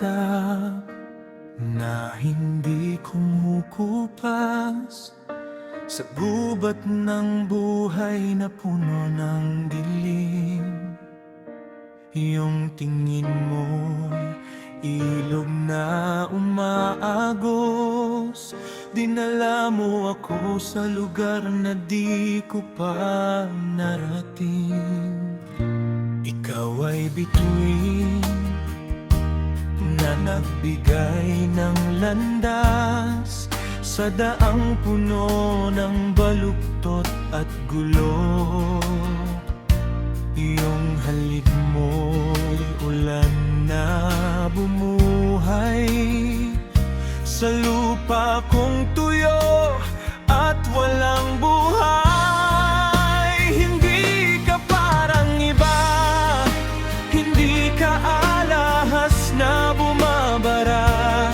itatap na hindi kumukupas sa gubat ng buhay na puno ng dilim. Iyong tingin mo'y ilog na umaagos. Dinala mo ako sa lugar na di ko pa narating. Ikaw ay bituin na nagbigay ng landas sa daang puno ng baluktot at gulo. Iyong halig mo'y ulan na bumuhay sa lupa kong tuyo at walang buhay. Hindi ka parang iba, hindi ka alahas na bumabara.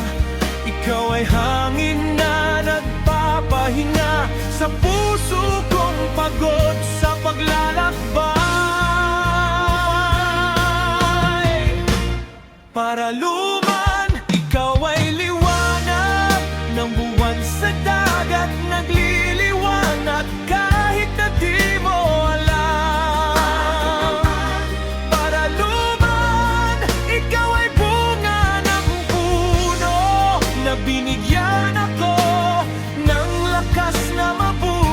Ikaw ay hangin na nagpapahinga sa puso kong pagod sa paglalakbay. Para luman, ikaw ay liwanag ng buwan sa dagat, nagliliwanag kahit na di mo alam. Para luman, ikaw ay bunga ng puno na binigyan ako ng lakas na mabuhay.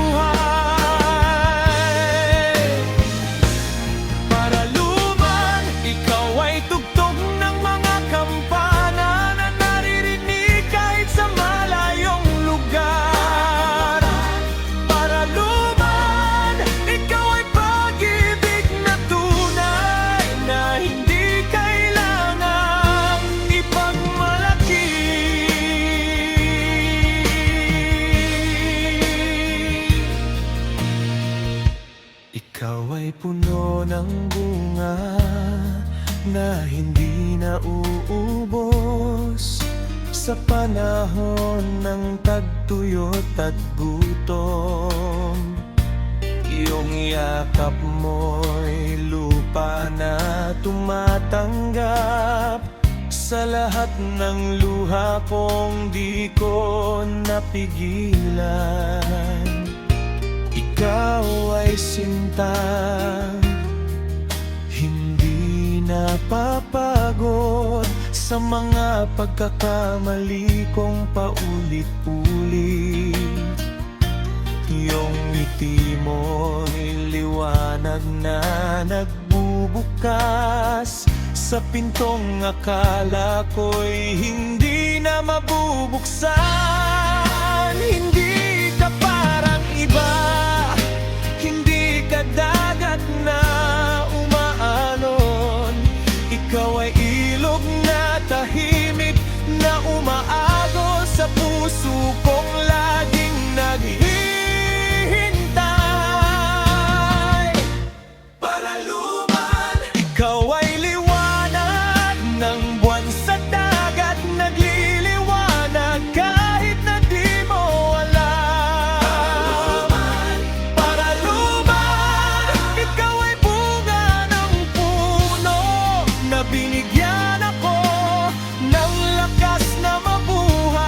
Para luman, ikaw ay tugtog ng mga kampana na naririnig kahit sa malayong lugar. Para luman, ikaw ay pag-ibig na tunay na hindi kailangang ipagmalaki. Ikaw ay puno ng bunga na hindi nauubos sa panahon ng tagtuyot at gutom. Iyong yakap mo'y lupa na tumatanggap sa lahat ng luha kong di ko napigilan. Ikaw ay sinta, hindi napapagod sa mga pagkakamali kong paulit-ulit. Iyong ngiti mo'y liwanag na nagbubukas sa pintong akala ko'y hindi na mabubuksan. Hindi ka parang iba, hindi ka dagat na umaalon. Ikaw ay ilog na tahimik na umaagos sa puso kong laging naghihintay. Para luman, ikaw ay liwanag ng buwan sa dagat, nagliliwanag kahit na di mo alam. Para luman, ikaw ay bunga ng puno na binigyan ako ng lakas na mabuhay.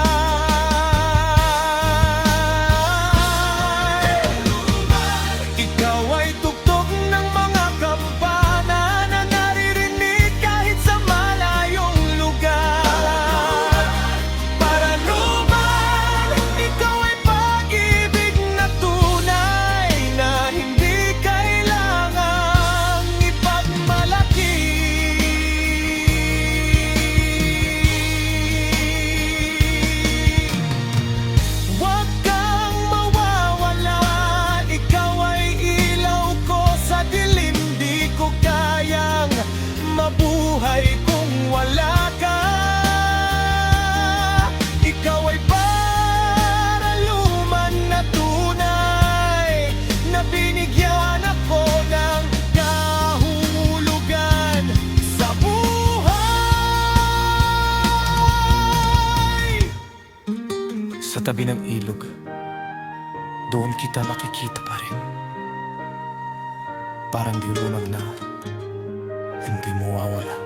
Ikaw ay tugtog ng mga kampana na naririnig kahit sa malayong lugar. Para luman, ikaw ay pag-ibig na tunay na hindi kailangang ipagmalaki. Huwag kang mawawala, ikaw ay ilaw ko sa dilim. Di ko kayang mabuhay kung wala ka. Ikaw ay para luman na tunay na binigyan ako ng kahulugan sa buhay. Sa tabi ng ilog, doon kita makikita pa rin. Parang dilulag na hindi mawawala.